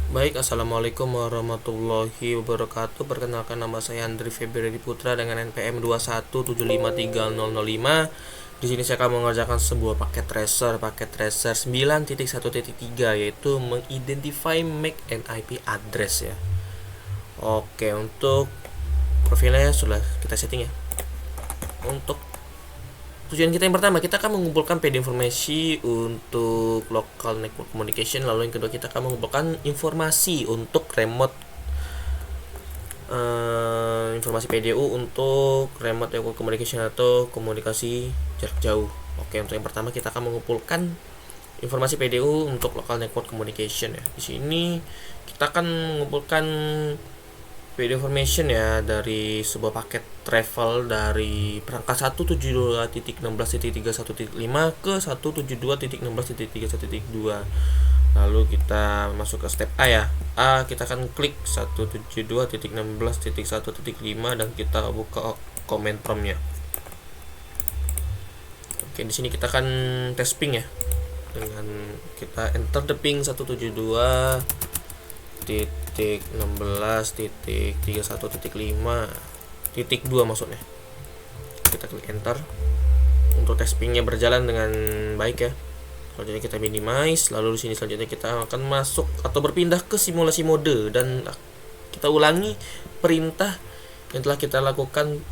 Baik, assalamualaikum warahmatullahi wabarakatuh. Perkenalkan, nama saya Andri Februari Putra dengan NPM 217530005. Di sini saya akan mengerjakan sebuah paket tracer 9.1.3, yaitu mengidentify MAC and IP address ya. Oke, untuk profilnya sudah kita setting ya. Untuk tujuan kita yang pertama, kita akan mengumpulkan PD informasi untuk local network communication. Lalu yang kedua, kita akan mengumpulkan informasi untuk remote informasi PDU untuk remote network communication atau komunikasi jarak jauh. Oke, untuk yang pertama kita akan mengumpulkan informasi PDU untuk local network communication ya. Di sini kita akan mengumpulkan PD information ya dari sebuah paket travel dari perangkat 172.16.31.5 ke 172.16.31.2. Lalu kita masuk ke step A ya. A, kita akan klik 172.16.1.5 dan kita buka command promptnya. Oke, di sini kita akan tes ping ya. Dengan kita enter the ping 172.16.31.5.2 maksudnya. Kita klik enter. Untuk tes pingnya berjalan dengan baik ya. Selanjutnya kita minimize, lalu di sini selanjutnya kita akan masuk atau berpindah ke simulasi mode dan kita ulangi perintah yang telah kita lakukan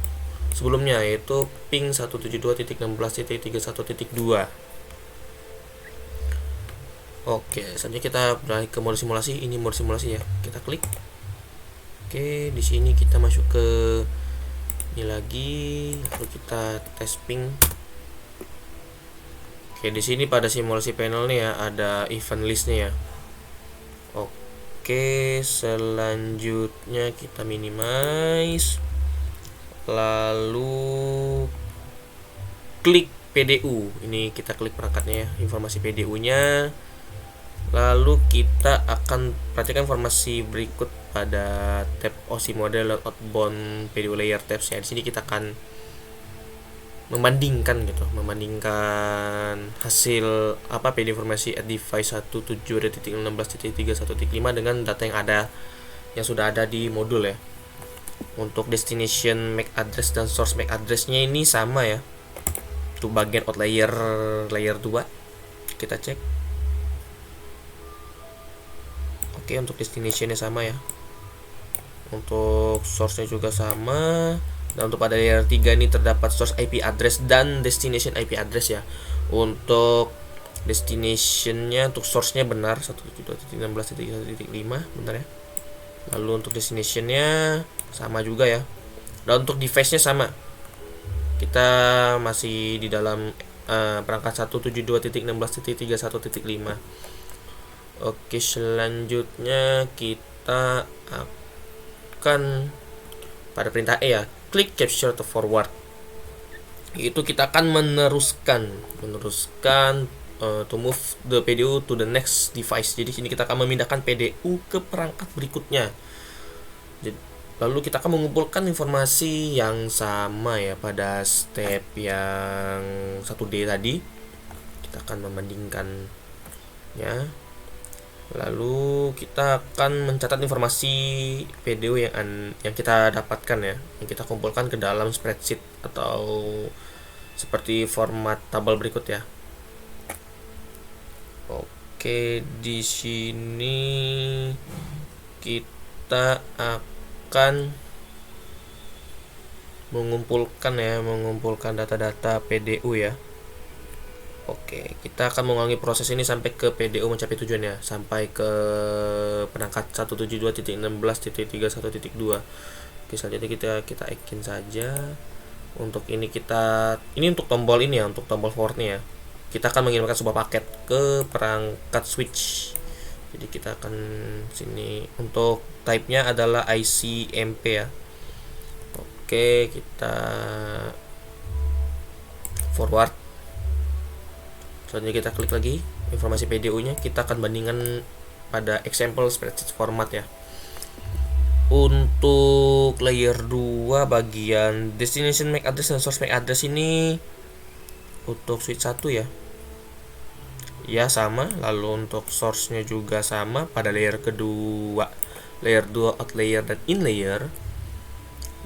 sebelumnya, yaitu ping 172.16.31.2. Oke, selanjutnya kita beralih ke mode simulasi. Ini mode simulasi ya. Kita klik. Oke, di sini kita masuk ke ini lagi, lalu kita tes ping. Oke, di sini pada simulasi panel nih ya, ada event listnya ya. Oke, selanjutnya kita minimize, lalu klik PDU. Ini kita klik perangkatnya ya, informasi PDU-nya. Lalu kita akan perhatikan informasi berikut pada tab OSI model outbound PDU layer tabs ya. Di sini kita akan membandingkan hasil PD informasi at device 172.16.31.5 dengan data yang sudah ada di modul ya. Untuk destination MAC address dan source MAC addressnya ini sama ya. Untuk bagian outlier layer 2 kita cek. Oke, untuk destinationnya sama ya. Untuk source-nya juga sama. Dan untuk pada layer 3 ini terdapat source IP address dan destination IP address ya. Untuk destination-nya, untuk source-nya benar 172.16.1.5 benar ya. Lalu untuk destination-nya sama juga ya. Dan untuk device-nya sama. Kita masih di dalam perangkat 172.16.31.5. Oke, selanjutnya kita akan pada perintah E ya, klik capture to forward. Itu kita akan meneruskan to move the PDU to the next device. Jadi sini kita akan memindahkan PDU ke perangkat berikutnya. Lalu kita akan mengumpulkan informasi yang sama ya pada step yang 1D tadi. Kita akan membandingkan ya. Lalu kita akan mencatat informasi PDU yang kita dapatkan ya, yang kita kumpulkan ke dalam spreadsheet atau seperti format tabel berikut ya. Oke, di sini kita akan mengumpulkan data-data PDU ya. Oke, kita akan mengulangi proses ini sampai ke PDU mencapai tujuannya, sampai ke perangkat 172.16.31.2. Oke, selanjutnya kita ekin saja. Untuk ini untuk tombol ini ya, untuk tombol forward-nya ya. Kita akan mengirimkan sebuah paket ke perangkat switch. Jadi kita akan sini, untuk type-nya adalah ICMP ya. Oke, kita forward. Selanjutnya kita klik lagi informasi PDU-nya, kita akan bandingkan pada example spreadsheet format ya. Untuk layer 2 bagian destination MAC address dan source MAC address ini untuk switch 1 ya. ya sama. Lalu untuk source-nya juga sama pada layer kedua, layer 2 out layer dan in layer.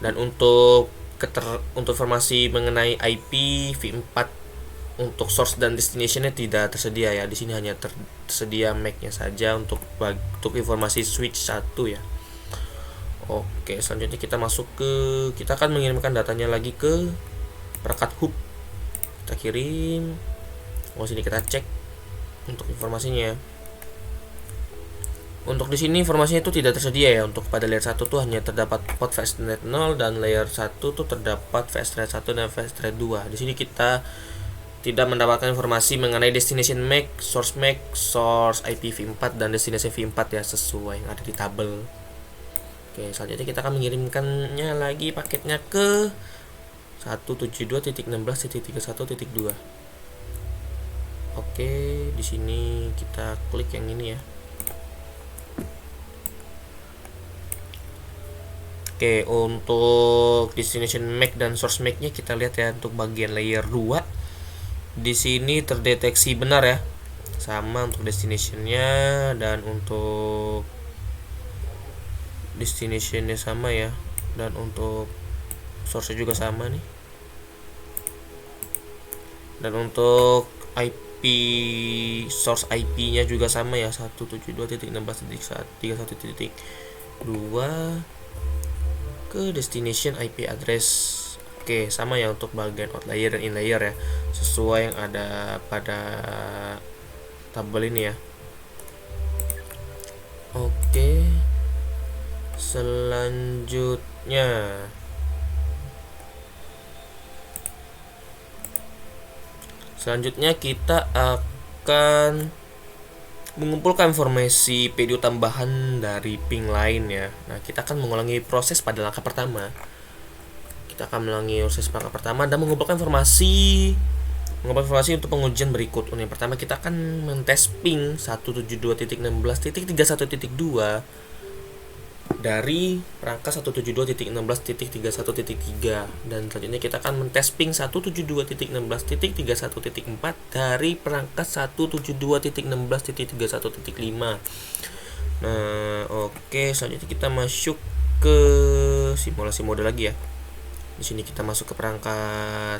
Dan untuk informasi mengenai IP v4 untuk source dan destination-nya tidak tersedia ya. Di sini hanya tersedia MAC-nya saja untuk informasi switch 1 ya. Oke, selanjutnya kita akan mengirimkan datanya lagi ke perangkat hub. Kita kirim. Sini kita cek untuk informasinya. Untuk di sini informasinya itu tidak tersedia ya. Untuk pada layer 1 tuh hanya terdapat port VSTNet 0 dan layer 1 tuh terdapat VSTNet 1 dan VSTNet 2. Di sini kita tidak mendapatkan informasi mengenai destination MAC, source IP v4 dan destination v4 ya, sesuai yang ada di tabel. Oke, selanjutnya kita akan mengirimkannya lagi paketnya ke 172.16.31.2. Oke, di sini kita klik yang ini ya. Oke, untuk destination MAC dan source MAC-nya kita lihat ya. Untuk bagian layer 2 di sini terdeteksi benar ya, sama untuk destination-nya, dan untuk destination-nya sama ya, dan untuk source-nya juga sama nih. Dan untuk source IP-nya juga sama ya, 172.16.31.2 ke destination IP address. Oke, sama ya untuk bagian out layer dan in layer ya, sesuai yang ada pada tabel ini ya. Oke, selanjutnya kita akan mengumpulkan informasi PDU tambahan dari ping lain ya. Nah, kita akan mengulangi proses pada langkah pertama. Kita akan mengulangi proses langkah pertama dan mengumpulkan informasi untuk pengujian berikut. Yang pertama kita akan mentes ping 172.16.31.2 dari perangkat 172.16.31.3, dan selanjutnya kita akan mentes ping 172.16.31.4 dari perangkat 172.16.31.5. Nah, oke, selanjutnya kita masuk ke simulasi mode lagi ya. Di sini kita masuk ke perangkat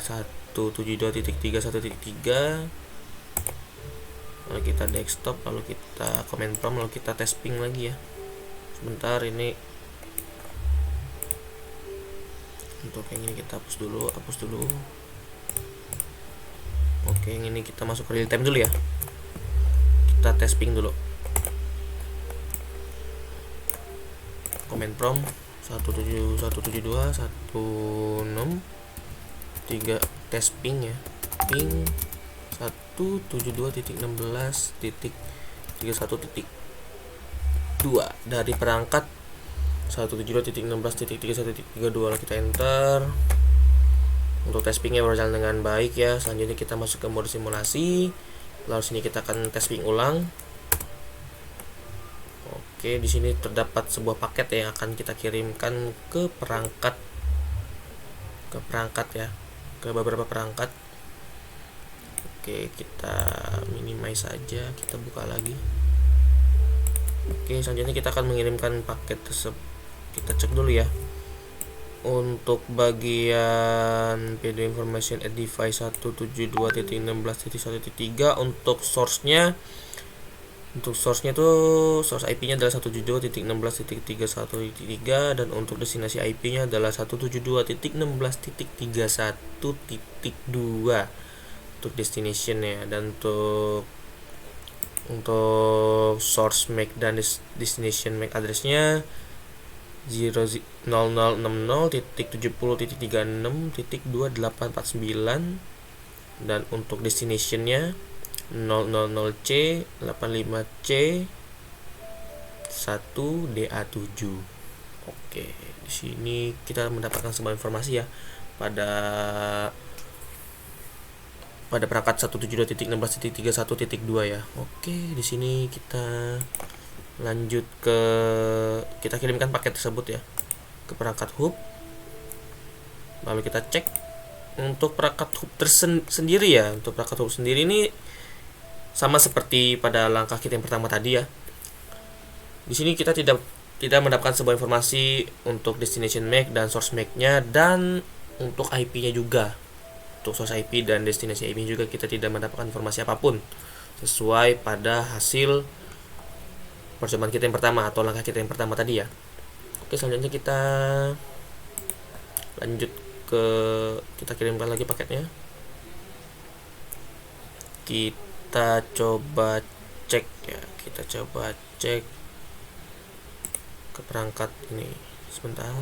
172.31.3, lalu kita desktop, lalu kita command prompt, lalu kita tes ping lagi ya. Sebentar, ini untuk yang ini kita hapus dulu. Oke, yang ini kita masuk ke real time dulu ya. Kita tes ping dulu. Command prompt 172.168.16.3 tes ping ya. Ping 172.16.31.2 dari perangkat 172.16.31.32. Kita enter. Untuk tes pingnya berjalan dengan baik ya. Selanjutnya kita masuk ke mode simulasi. Lalu sini kita akan tes ping ulang. Oke, di sini terdapat sebuah paket yang akan kita kirimkan ke perangkat ya, ke beberapa perangkat. Oke, kita minimize saja, kita buka lagi. Oke, selanjutnya kita akan mengirimkan paket tersebut. Kita cek dulu ya. Untuk bagian PD information at device 172.16.1.3, untuk source-nya tuh source IP-nya adalah 172.16.31.3, dan untuk destinasi IP-nya adalah 172.16.31.2 untuk destination ya. Dan untuk source MAC dan destination MAC address-nya 00.00.70.36.2849, dan untuk destination-nya 000C 85C 1DA7. Oke, di sini kita mendapatkan semua informasi ya pada perangkat 172.16.31.2 ya. Oke, di sini kita lanjut kita kirimkan paket tersebut ya ke perangkat hub. Lalu kita cek untuk perangkat hub sendiri ya. Untuk perangkat hub sendiri ini Sama seperti pada langkah kita yang pertama tadi ya. Di sini kita tidak mendapatkan sebuah informasi untuk destination MAC dan source MAC-nya, dan untuk IP-nya juga. Untuk source IP dan destination IP juga kita tidak mendapatkan informasi apapun sesuai pada hasil percobaan kita yang pertama atau langkah kita yang pertama tadi ya. Oke, selanjutnya kita lanjut ke, kita kirimkan lagi paketnya. Kita coba cek ya, kita coba cek ke perangkat ini. Sebentar,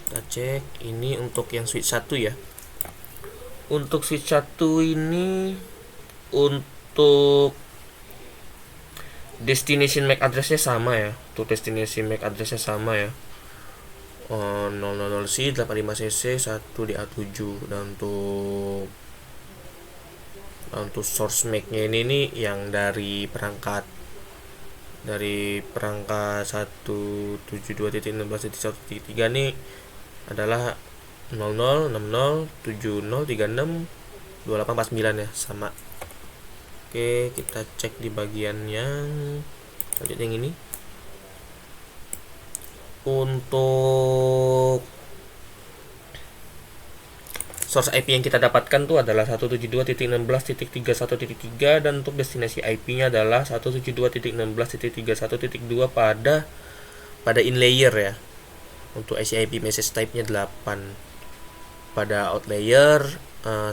kita cek ini untuk yang switch 1 ya. Untuk switch 1 ini untuk destination MAC address-nya sama ya. Untuk destination MAC address-nya sama ya. 000C 85cc 1DA7. Dan untuk source MAC-nya ini nih yang dari perangkat 172.16.1.3 nih adalah 006070362849 ya, sama. Oke, kita cek di bagian yang selanjutnya yang ini. Untuk source IP yang kita dapatkan tuh adalah 172.16.31.3, dan untuk destinasi IP-nya adalah 172.16.31.2 pada in-layer ya. Untuk IC IP message type-nya 8. Pada out-layer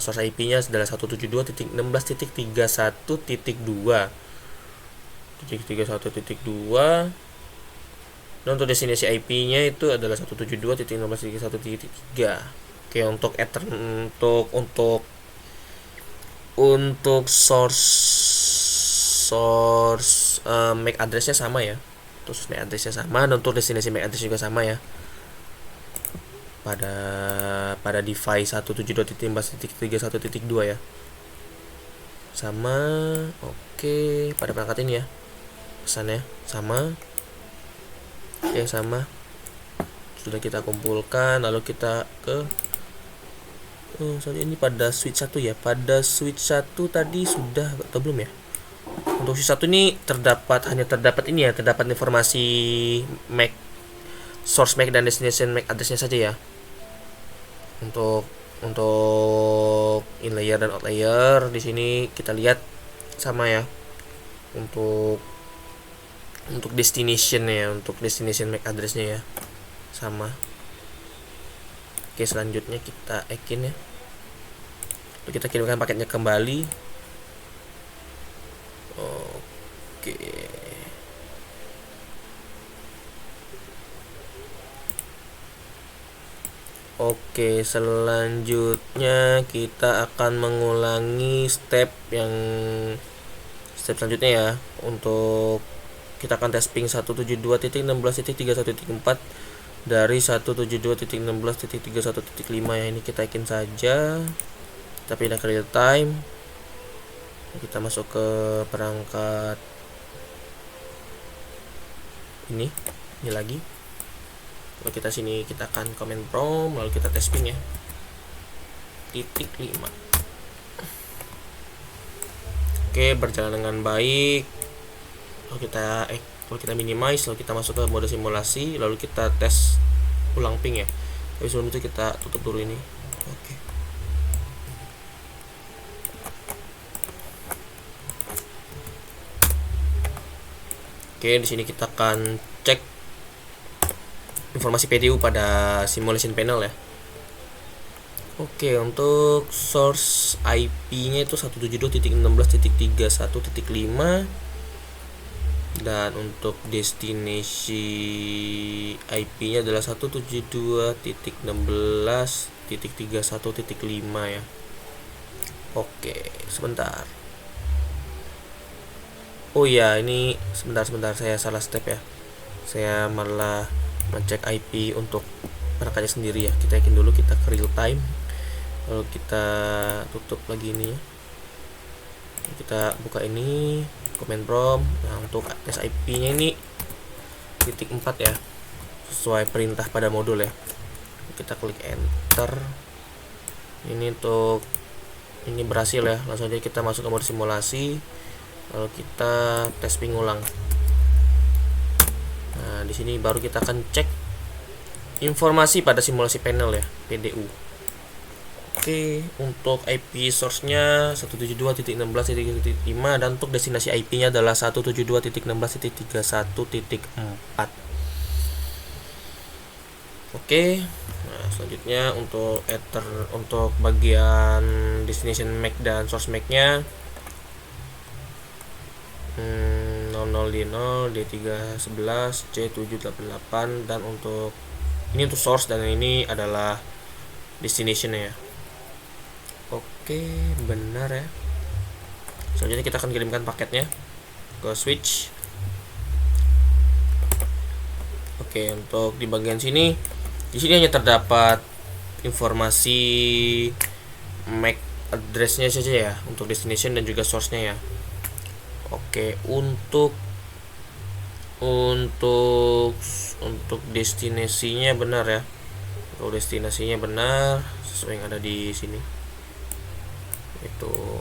source IP-nya adalah 172.16.31.2. Dan untuk destinasi IP-nya itu adalah 172.16.31.3. Oke, untuk source MAC address-nya sama ya. Terus MAC address-nya sama, dan untuk destinasi MAC address juga sama ya. Pada device 172.16.31.2 ya. Sama. Oke, pada perangkat ini ya. Pesannya sama. Oke, sama. Sudah kita kumpulkan, lalu kita ke soalnya ini pada switch 1 ya. Pada switch 1 tadi sudah atau belum ya? Untuk switch 1 ini hanya terdapat ini ya, terdapat informasi MAC, source MAC dan destination MAC address-nya saja ya. Untuk in layer dan out layer di sini kita lihat sama ya. Untuk destination ya, untuk destination MAC address-nya ya sama. Oke, selanjutnya kita ekin ya. Lalu kita kirimkan paketnya kembali. Oke. Oke, selanjutnya kita akan mengulangi step selanjutnya ya. Untuk kita akan tes ping 172.16.31.4 dari 172.16.31.5 ya. Ini kita ekin saja, tapi pindah ke real time. Kita masuk ke perangkat ini lagi. Lalu kita sini, kita akan command prompt, lalu kita tes ping ya. Titik 5. Oke, berjalan dengan baik. Lalu kita minimize, lalu kita masuk ke mode simulasi, lalu kita tes ulang ping ya. Tapi sebelum itu kita tutup dulu ini. Oke. Oke, di sini kita akan cek informasi PDU pada simulation panel ya. Oke, untuk source IP-nya itu 172.16.31.5, dan untuk destinasi IP-nya adalah 172.16.31.5 ya. Oke, sebentar. Oh iya, ini sebentar saya salah step ya. Saya malah ngecek IP untuk perangkatnya sendiri ya. Kita yakin dulu, kita ke real time, lalu kita tutup lagi ini ya. Kita buka ini command prompt. Nah, untuk tes IP-nya ini titik 4 ya, sesuai perintah pada modul ya. Kita klik enter. Ini untuk ini berhasil ya. Langsung aja kita masuk ke mode simulasi, lalu kita testing ulang. Nah, di sini baru kita akan cek informasi pada simulasi panel ya, PDU. Oke, untuk IP source-nya 172.16.5 dan untuk destinasi IP-nya adalah 172.16.31.4. Oke. Nah, selanjutnya untuk ether, untuk bagian destination MAC dan source MAC-nya 00D0, D311, C788, dan untuk ini untuk source dan ini adalah destination ya. Oke, benar ya. Selanjutnya kita akan kirimkan paketnya ke switch. Oke, untuk di bagian sini, di sini hanya terdapat informasi MAC address-nya saja ya, untuk destination dan juga source-nya ya. Oke, untuk destinasinya benar ya. Untuk destinasinya benar sesuai yang ada di sini. Itu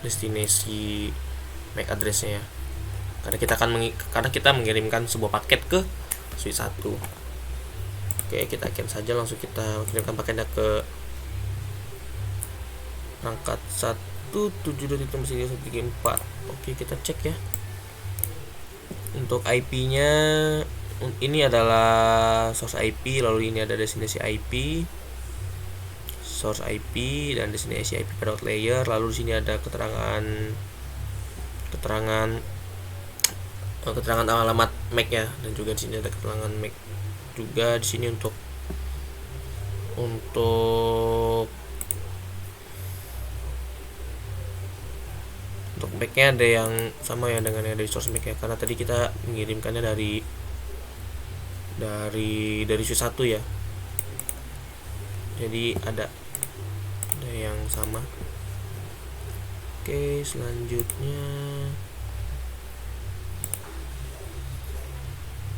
destinasi MAC address-nya ya. Karena kita mengirimkan sebuah paket ke switch 1. Oke, kita akan saja langsung kita kirimkan paketnya ke perangkat 172.1.4. Oke, kita cek ya. Untuk IP-nya ini adalah source IP, lalu ini ada destinasi IP, source IP dan destinasi IP pada layer. Lalu di sini ada keterangan alamat MAC ya, dan juga di sini ada keterangan MAC juga di sini untuk MAC-nya ada yang sama ya dengan yang dari source MAC ya, karena tadi kita mengirimkannya dari switch 1 ya. Jadi ada yang sama. Oke, selanjutnya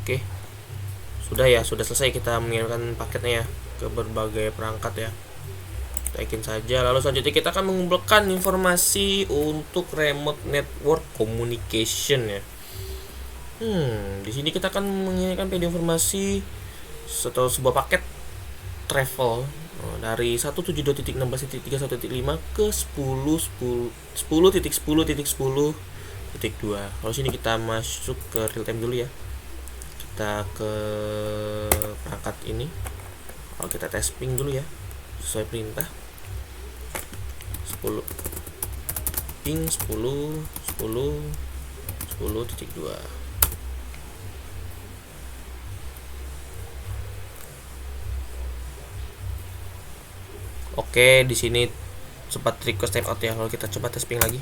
oke, sudah selesai kita mengirimkan paketnya ya ke berbagai perangkat ya. Kita yakin saja. Lalu selanjutnya kita akan mengumpulkan informasi untuk remote network communication ya. Di sini kita akan mengirimkan PD informasi setelah sebuah paket travel dari 172.16.31.5 ke 10.10.10.10.2. Lalu sini kita masuk ke real time dulu ya. Kita ke perangkat ini. Lalu kita tes ping dulu ya sesuai perintah. 10 ping 10.10.10.2. Oke, di sini sempat request timeout ya. Kalau kita coba tes ping lagi.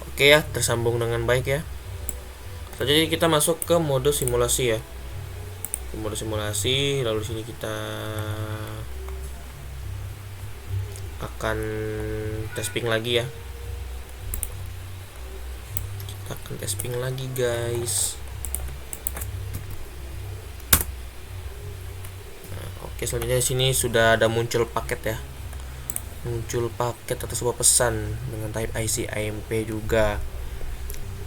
Oke ya, tersambung dengan baik ya. Selanjutnya kita masuk ke mode simulasi ya. Mode simulasi, lalu sini kita akan tes ping lagi ya. Kita akan tes ping lagi guys. Oke, selanjutnya di sini sudah ada muncul paket ya. Muncul paket atau sebuah pesan dengan type IC AMP juga.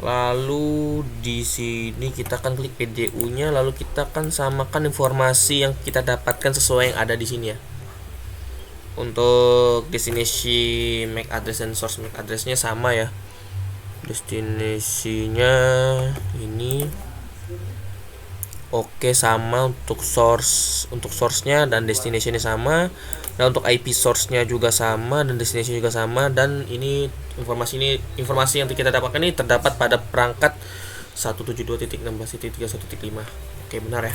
Lalu di sini kita akan klik PDU-nya, lalu kita akan samakan informasi yang kita dapatkan sesuai yang ada di sini ya. Untuk destinasi MAC address dan source MAC address-nya sama ya. Destinasinya ini oke, sama untuk source-nya dan destination-nya sama. Dan untuk IP source-nya juga sama dan destination juga sama, dan ini informasi yang kita dapatkan ini terdapat pada perangkat 172.16.31.5. Oke, benar ya.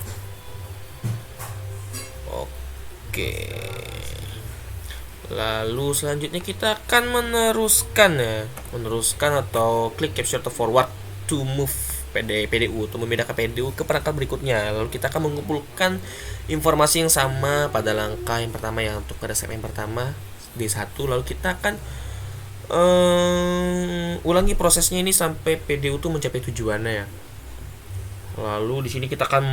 Oke. Lalu selanjutnya kita akan meneruskan atau klik capture to forward to move PDU untuk memindahkan PDU ke perangkat berikutnya. Lalu kita akan mengumpulkan informasi yang sama pada langkah yang pertama ya, untuk pada segmen pertama D1. Lalu kita akan ulangi prosesnya ini sampai PDU itu mencapai tujuannya ya. Lalu di sini kita akan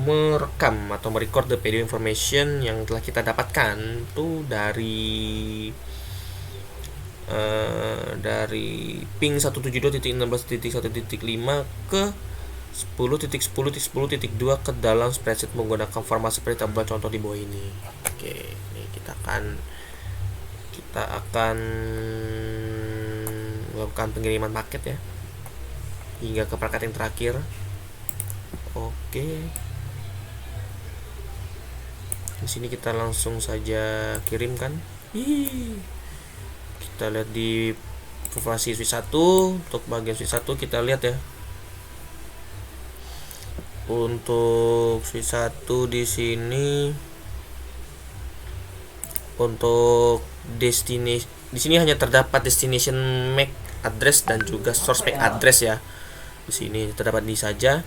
merekam atau merecord the video information yang telah kita dapatkan tuh dari ping 172.16.1.5 ke 10.10.10.2 ke dalam spreadsheet menggunakan format seperti tabel contoh di bawah ini. Oke, ini kita akan melakukan pengiriman paket ya hingga ke perangkat yang terakhir. Oke, di sini kita langsung saja kirimkan. Kita lihat di informasi switch 1. Untuk bagian switch 1 kita lihat ya. Untuk switch 1 di sini untuk destination, di sini hanya terdapat destination MAC address dan juga source MAC address ya. Di sini terdapat ini saja.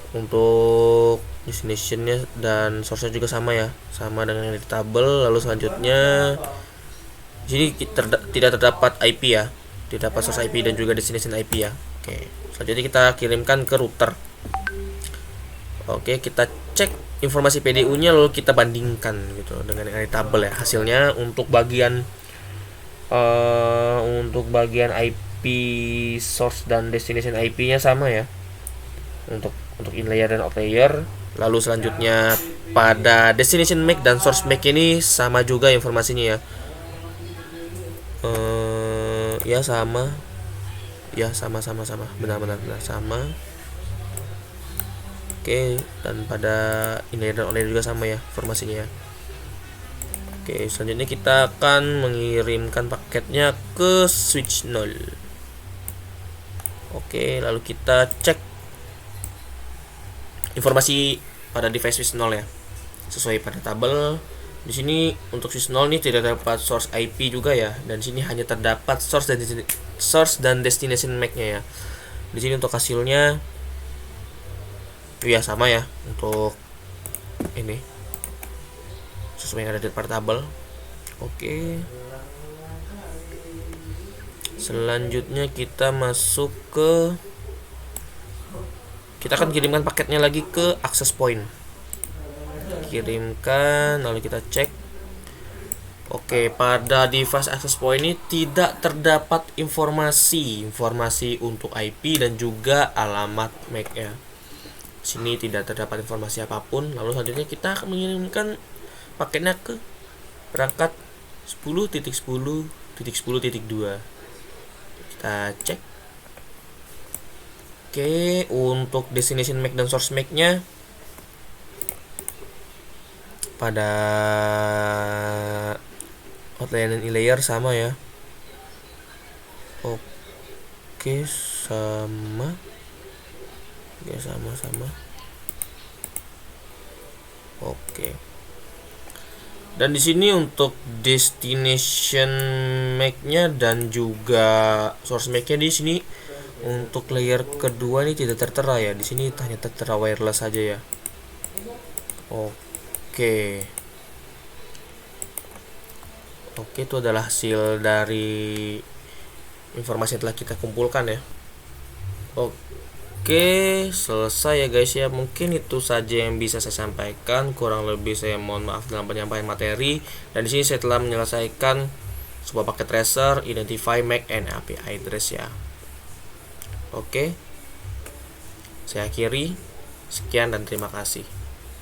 Untuk destinationnya dan source-nya juga sama ya, sama dengan yang di tabel. Lalu selanjutnya di sini tidak terdapat IP ya, tidak dapat source IP dan juga destination IP ya. Oke, selanjutnya kita kirimkan ke router. Oke, kita cek informasi PDU-nya lalu kita bandingkan gitu dengan yang di tabel ya. Hasilnya untuk bagian IP source dan destination IP-nya sama ya. Untuk in layer dan out layer. Lalu selanjutnya pada destination MAC dan source MAC ini sama juga informasinya ya. Ya sama. Ya sama benar sama. Oke, dan pada in layer dan out layer juga sama ya informasinya ya. Oke, selanjutnya kita akan mengirimkan paketnya ke switch 0. Oke, lalu kita cek informasi pada device switch 0 ya, sesuai pada tabel. Di sini untuk switch 0 ini tidak dapat source IP juga ya, dan sini hanya terdapat source dan destination MAC-nya ya. Di sini untuk hasilnya ya sama ya, untuk ini sesuai yang ada di pada tabel. Oke. Selanjutnya kita masuk ke, kita akan kirimkan paketnya lagi ke access point. Kirimkan, lalu kita cek. Oke, pada device access point ini tidak terdapat informasi untuk IP dan juga alamat MAC ya. Sini tidak terdapat informasi apapun. Lalu selanjutnya kita akan mengirimkan paketnya ke perangkat 10.10.10.2. Kita cek. Oke, untuk destination MAC dan source MAC-nya pada outlayer dan in-layer sama ya. Oke, sama. Ya, sama. Oke. Dan di sini untuk destination MAC-nya dan juga source MAC-nya di sini untuk layer kedua ini tidak tertera ya. Di sini hanya tertera wireless saja ya. Oke, itu adalah hasil dari informasi yang telah kita kumpulkan ya. Oke, selesai ya guys ya. Mungkin itu saja yang bisa saya sampaikan. Kurang lebih saya mohon maaf dalam penyampaian materi. Dan di sini saya telah menyelesaikan sebuah paket tracer, identify MAC and API address ya. Oke, saya akhiri. Sekian dan terima kasih.